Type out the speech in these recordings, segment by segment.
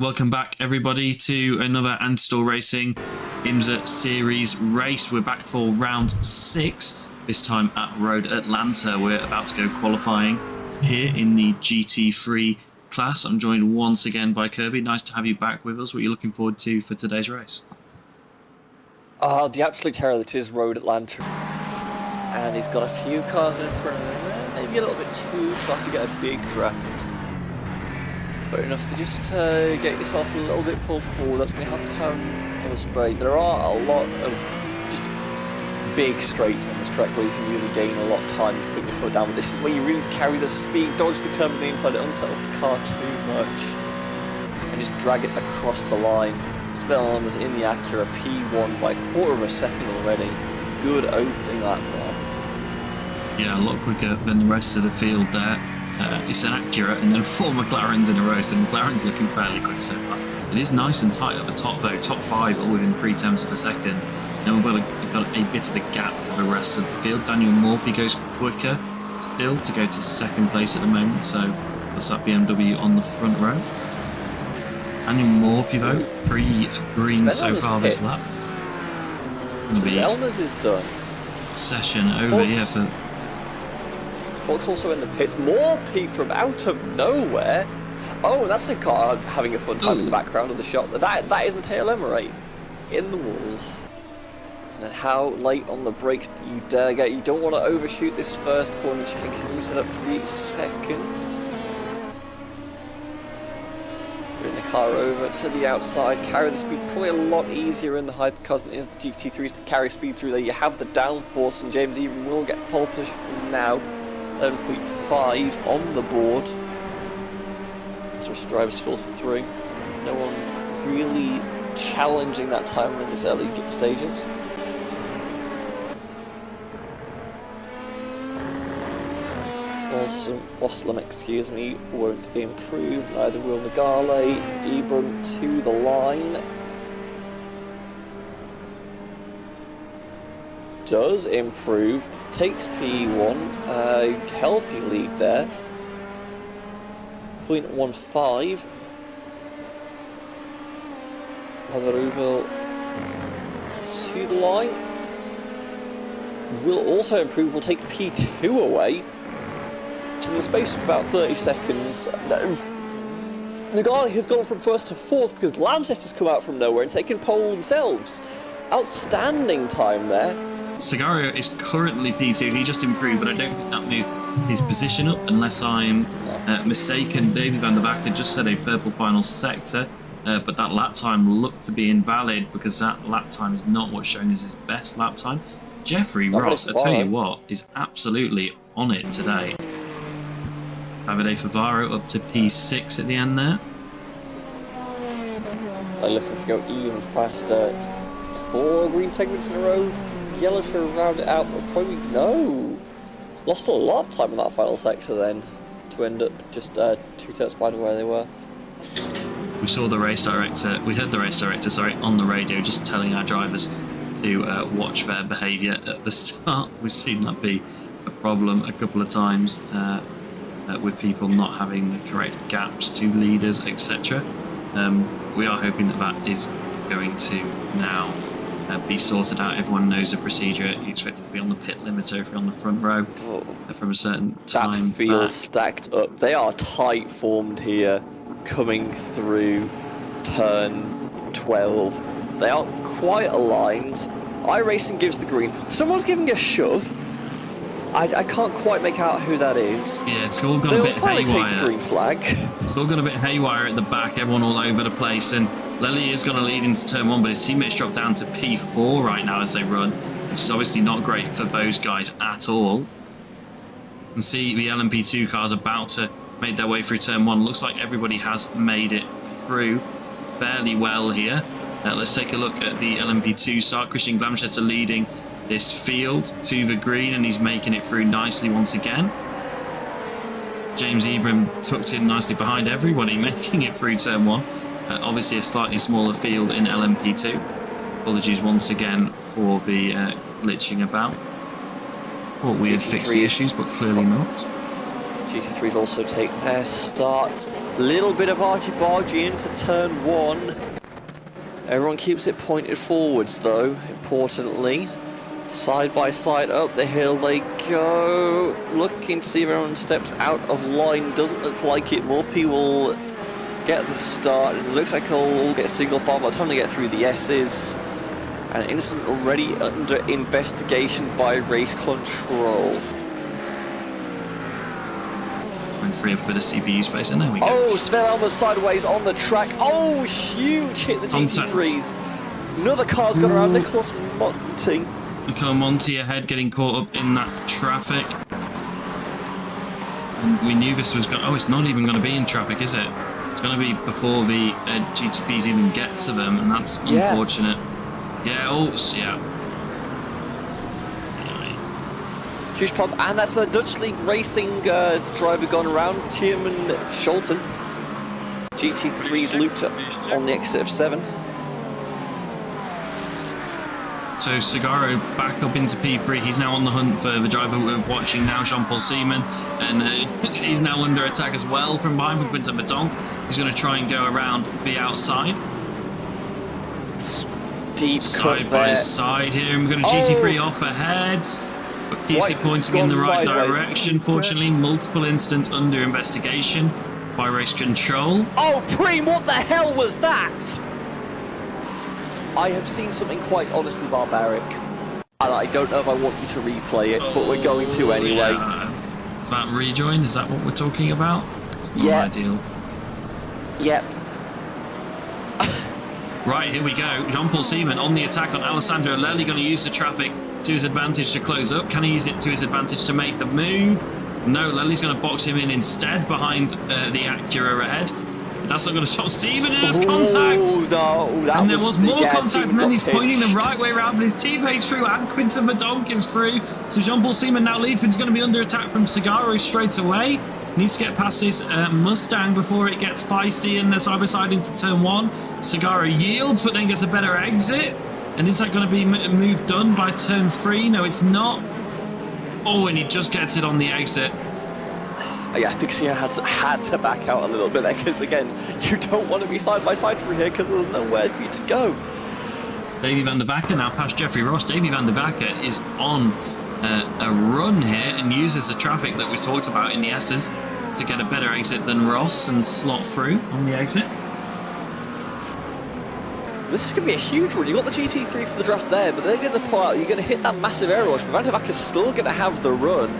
Welcome back, everybody, to another Anti-Stall Racing IMSA Series race. We're back for round 6, this time at Road Atlanta. We're about to go qualifying here in the GT3 class. I'm joined once again by Kirby. Nice to have you back with us. What are you looking forward to for today's race? The absolute terror that is Road Atlanta. And he's got a few cars in front of him. Maybe a little bit too far to get a big draft. But enough to just get yourself a little bit pulled forward. That's going to help the town on the straight. There are a lot of just big straights on this track where you can really gain a lot of time just putting your foot down. But this is where you really carry the speed, dodge the curb on the inside, it unsettles the car too much, and just drag it across the line. Sven was in the Acura P1 by a quarter of a second already. Good opening lap there. Yeah, a lot quicker than the rest of the field there. It's an Acura and then 4 McLarens in a row, so McLaren's looking fairly quick so far. It is nice and tight at the top though, top 5 all within 3/10 of a second. Then we've got a bit of a gap for the rest of the field. Daniel Morphy goes quicker still to go to 2nd place at the moment, so that's that BMW on the front row. Daniel Morphy though, 3 green so far this lap. Elmer's is done. Session over, yeah, for Fox also in the pits. Morphy from out of nowhere. Oh, and that's a car having a fun time in the background of the shot. That is Matteo Lemmerate in the wall. And then how late on the brakes do you dare get? You don't want to overshoot this first corner. You can continue set up for the second. Bring the car over to the outside, carry the speed. Probably a lot easier in the hypercars than it is the GT3s to carry speed through there. You have the downforce, and James even will get pole position from now. 11.5 on the board. So drivers filter through. No one really challenging that time in this early stages. Oslam, excuse me, won't improve. Neither will Nagale. Ibram to the line. Does improve, takes P1, healthy lead there, 0.15, Padaruvel to the line, will also improve, will take P2 away, so in the space of about 30 seconds, Nagale has gone from 1st to 4th because Lamset has come out from nowhere and taken pole themselves. Outstanding time there. Sigario is currently P2. He just improved, but I don't think that moved his position up, unless I'm mistaken. David van der Back had just said a purple final sector, but that lap time looked to be invalid because that lap time is not what's showing as his best lap time. Jeffrey Ross, I tell you what, is absolutely on it today. Davide Favaro up to P6 at the end there. They're looking to go even faster. 4 green segments in a row. Yellow to round it out, but probably no. Lost a lot of time in that final sector then to end up just 2 turns behind where they were. We saw the race director, we heard the race director, sorry, on the radio just telling our drivers to watch their behaviour at the start. We've seen that be a problem a couple of times with people not having the correct gaps to leaders, etc. We are hoping that that is going to now be sorted out. Everyone knows the procedure. You expect it to be on the pit limiter if you're on the front row from a certain time. That feels stacked up. They are tight formed here, coming through turn 12. They aren't quite aligned. iRacing gives the green. Someone's giving a shove. I can't quite make out who that is. Yeah, it's all gone a bit haywire. Take the green flag. It's all gone a bit haywire at the back. Everyone all over the place, and Lely is going to lead into turn 1, but his teammates drop down to P4 right now as they run, which is obviously not great for those guys at all. You can see the LMP2 cars about to make their way through turn 1. Looks like everybody has made it through fairly well here. Let's take a look at the LMP2 start. Christian Glamschetter leading this field to the green, and he's making it through nicely once again. James Ibram tucked in nicely behind everybody, making it through turn 1. Obviously a slightly smaller field in LMP2. Apologies once again for the glitching about. Thought we had fixed the issues, but clearly not. GT3s also take their start. Little bit of argy-bargy into turn 1. Everyone keeps it pointed forwards though, importantly. Side by side up the hill they go. Looking to see if everyone steps out of line. Doesn't look like it. More people get the start. It looks like they'll all get single file by the time they get through the S's. An incident already under investigation by race control. And free up a bit of CPU space, and there we go. Oh, Sven Alma's sideways on the track. Oh, huge hit the GT3s. Another car's gone around. Nicholas Monty. Nicola Monti ahead, getting caught up in that traffic. And we knew this was going. Oh, it's not even going to be in traffic, is it? It's going to be before the GTPs even get to them, and that's unfortunate. Yeah. Oh, yeah. Huge pump, and that's a Dutch League Racing driver gone around. Tierman Scholten. GT3's looped on the exit of 7. So Segaro back up into P3. He's now on the hunt for the driver we're watching now, Jean-Paul Seaman, and he's now under attack as well from behind with Quinton Badonk. He's going to try and go around the outside. Deep side by side here, and we're going to GT3 off ahead, but keeps it pointing in the right direction. Fortunately, multiple incidents under investigation by race control. Oh, Preem, what the hell was that? I have seen something quite honestly barbaric, and I don't know if I want you to replay it, but we're going to anyway. Yeah. That rejoin, is that what we're talking about? It's not ideal. Yep. Right, here we go. Jean-Paul Seaman on the attack on Alessandro Lelli, going to use the traffic to his advantage to close up. Can he use it to his advantage to make the move? No, Lelli's going to box him in instead behind the Acura ahead. That's not going to stop Seaman in his contact. No, and there was more contact, and then he's pointing the right way around, but his teammate's through, and Quinton Badonk is through. So Jean-Paul Seaman now leads, but he's going to be under attack from Segaro straight away. Needs to get past this Mustang before it gets feisty, and they're side by side into turn 1. Segaro yields, but then gets a better exit. And is that going to be a move done by turn 3? No, it's not. Oh, and he just gets it on the exit. Yeah, I think Sia had to back out a little bit there, because again, you don't want to be side by side through here because there's nowhere for you to go. Davy van der Vacker now past Jeffrey Ross. Davy van der Vacker is on a run here and uses the traffic that we talked about in the S's to get a better exit than Ross and slot through on the exit. This is going to be a huge run. You got the GT3 for the draft there, but they're going to pull out. You're going to hit that massive air rush, but Van der Vacker's still going to have the run.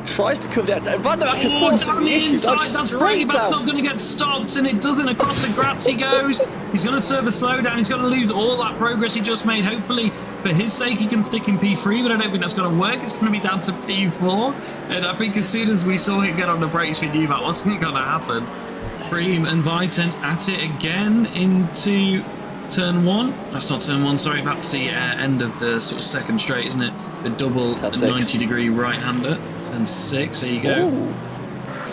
Tries to cover that. Van der Vacker's down the inside. That's brave. That's not going to get stopped, and it doesn't. Across the grass he goes. He's going to serve a slowdown. He's going to lose all that progress he just made. Hopefully, for his sake, he can stick in P3, but I don't think that's going to work. It's going to be down to P4, and I think as soon as we saw him get on the brakes, we knew that wasn't going to happen. Preem and Viton at it again into turn 1. That's not turn 1, sorry. That's the end of the sort of second straight, isn't it? The double 90-degree right-hander. Turn 6, there you go. Ooh.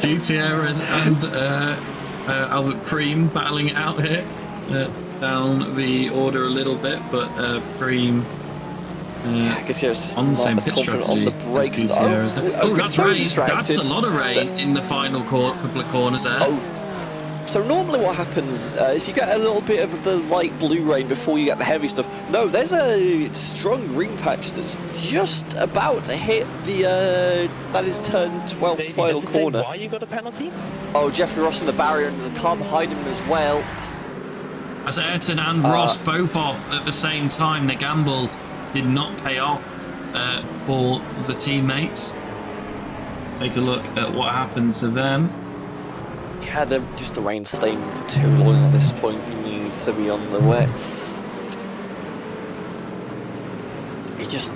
Gutierrez and Albert Preem battling it out here. Down the order a little bit, but Preem Gutierrez on the same pit strategy on the brakes. Gutierrez. Oh, that's Ray. Distracted. That's a lot of Ray in the final couple of corners there. Oh. So normally what happens is you get a little bit of the light blue rain before you get the heavy stuff. No, there's a strong green patch that's just about to hit the, that is turn 12th final corner. Why you got a penalty? Oh, Jeffrey Ross in the barrier, and there's a car behind him as well. As Ayrton and Ross both off at the same time, the gamble did not pay off for the teammates. Let's take a look at what happened to them. Yeah, they're just the rain staying for too long at this point. You need to be on the wets. You just...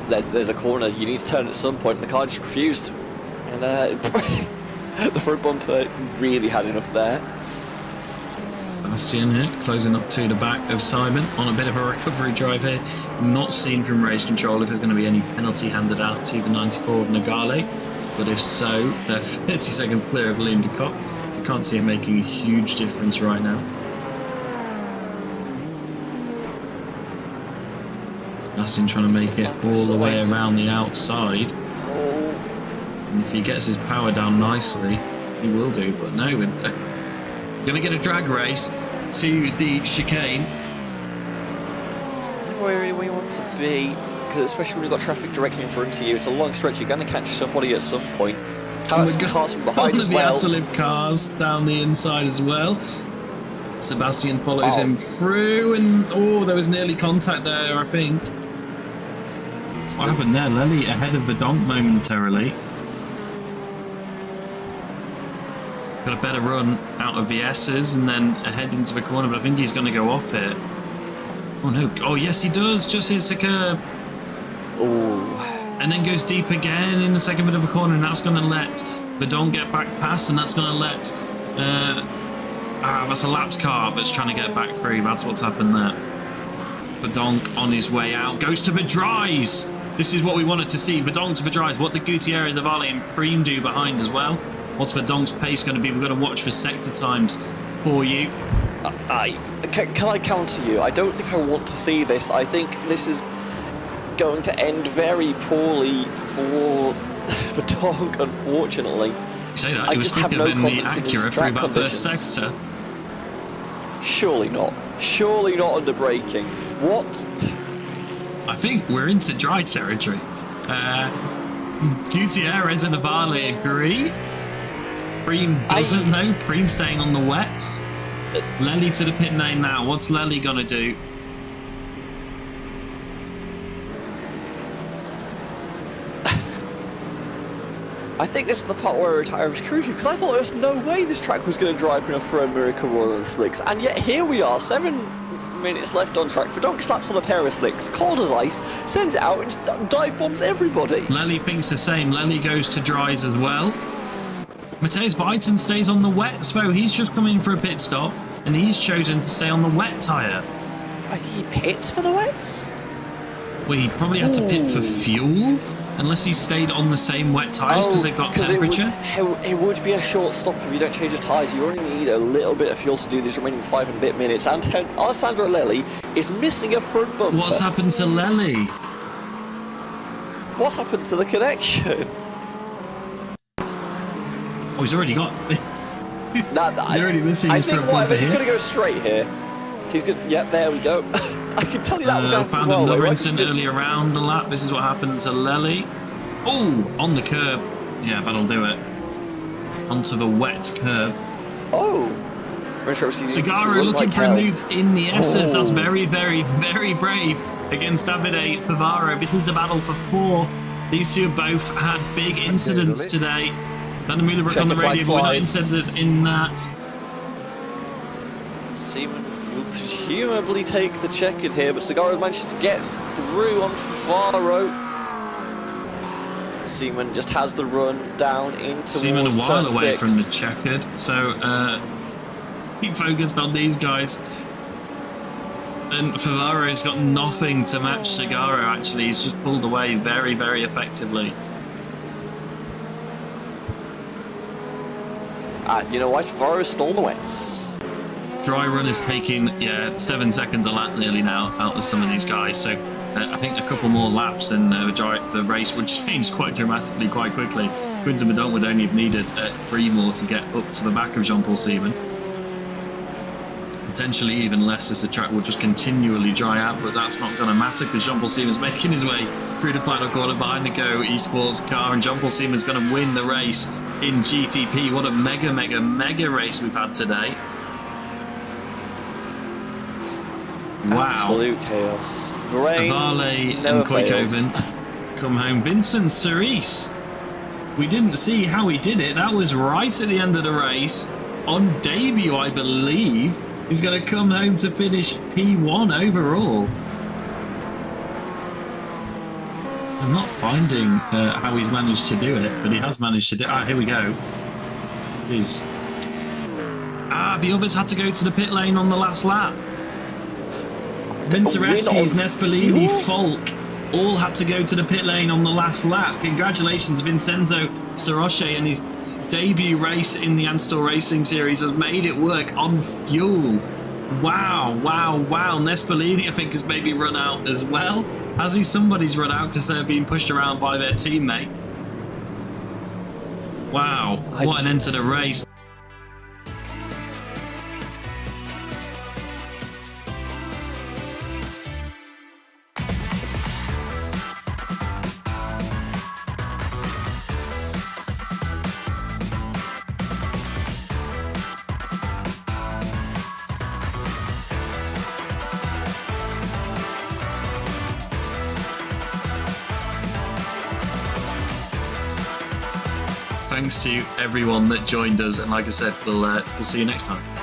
There's a corner, you need to turn at some point, and the car just refused. And the front bumper really had enough there. Bastian here, closing up to the back of Simon on a bit of a recovery drive here. Not seen from race control if there's going to be any penalty handed out to the 94 of Nagale. But if so, they're 30 seconds clear of Liam de Kock. You can't see it making a huge difference right now. Sebastian trying to make it all the way around the outside. And if he gets his power down nicely, he will do. But no, we're going to get a drag race to the chicane. It's never really where you want to be, because especially when you've got traffic directly in front of you. It's a long stretch. You're going to catch somebody at some point. Cars from behind as well. The Asolive cars down the inside as well. Sebastian follows him through, and there was nearly contact there, I think. What happened there? Lely ahead of Verdonk momentarily. Got a better run out of the S's and then ahead into the corner, but I think he's going to go off here. Oh no! Oh yes, he does. Just hits the curb. Oh. And then goes deep again in the second bit of the corner, and that's going to let Verdonk get back past, and that's going to let. That's a laps car that's trying to get back through. That's what's happened there. Verdonk on his way out goes to the dries. This is what we wanted to see. Verdonk to the dries. What did Gutierrez, Navale, and Preem do behind as well? What's Verdonk's pace going to be? We're going to watch for sector times for you. Can I counter you? I don't think I want to see this. I think this is going to end very poorly for Verdonk, unfortunately. You say that, it was quicker than the Acura through that first sector. Surely not. Surely not under braking. What? I think we're into dry territory. Gutierrez and Navale agree. Preem doesn't though. Preem staying on the wets. Lely to the pit lane now. What's Lely gonna do? I think this is the part where I retire as crucial, because I thought there was no way this track was going to drive enough for a miracle run on slicks, and yet here we are, 7 minutes left on track. Verdonk slaps on a pair of slicks, cold as ice, sends it out and dive bombs everybody. Lely thinks the same. Lely goes to dries as well. Matthias Beiton stays on the wets though. He's just come in for a pit stop, and he's chosen to stay on the wet tyre. I think he pits for the wets? Well, he probably had to pit for fuel. Unless he stayed on the same wet tyres because they've got temperature. It would be a short stop if you don't change the tyres. You only need a little bit of fuel to do these remaining 5 and a bit minutes. And Alessandro Lely is missing a front bumper. What's happened to Lely? What's happened to the connection? Oh, he's already got... he's already missing his front bumper here. He's going to go straight here. He's going to... Yep, there we go. I can tell you that we're going found another incident earlier around the lap. This is what happened to Lely. Oh, on the curb. Yeah, that'll do it. Onto the wet curb. Oh. Segaro looking for a move in the S's. That's very, very, very brave against Davide Pavaro. This is the battle for 4. These two have both had big incidents today. Van der Meulenbroek on the radio, but we're not interested in that. Seaman will presumably take the checkered here, but Segaro manages to get through on Favaro. Seaman just has the run down into Seaman a while away from the checkered, so keep focused on these guys. And Favaro's got nothing to match Segaro, actually. He's just pulled away very, very effectively. You know what? Favaro stole the wets. Dry run is taking 7 seconds a lap nearly now out of some of these guys, so I think a couple more laps and the race would change quite dramatically quite quickly. Quinton Verdonk would only have needed 3 more to get up to the back of Jean-Paul Seaman. Potentially even less, as the track will just continually dry out, but that's not going to matter because Jean-Paul Seaman's making his way through the final corner behind the Go Esports car, and Jean-Paul Seaman's going to win the race in GTP. What a mega, mega, mega race we've had today. Wow. Absolute chaos. Avale and Koikoven come home. Vincent Cerise. We didn't see how he did it. That was right at the end of the race. On debut, I believe. He's going to come home to finish P1 overall. I'm not finding how he's managed to do it, but he has managed to do it. Ah, here we go. The others had to go to the pit lane on the last lap. Vincereschi, Nespolini, Falk all had to go to the pit lane on the last lap. Congratulations, Vincenzo Soroche, and his debut race in the Anstor Racing Series has made it work on fuel. Wow, wow, wow. Nespolini, I think, has maybe run out as well. Has he? Somebody's run out because they're being pushed around by their teammate. Wow, what an end to the race. Thanks to everyone that joined us, and like I said, we'll see you next time.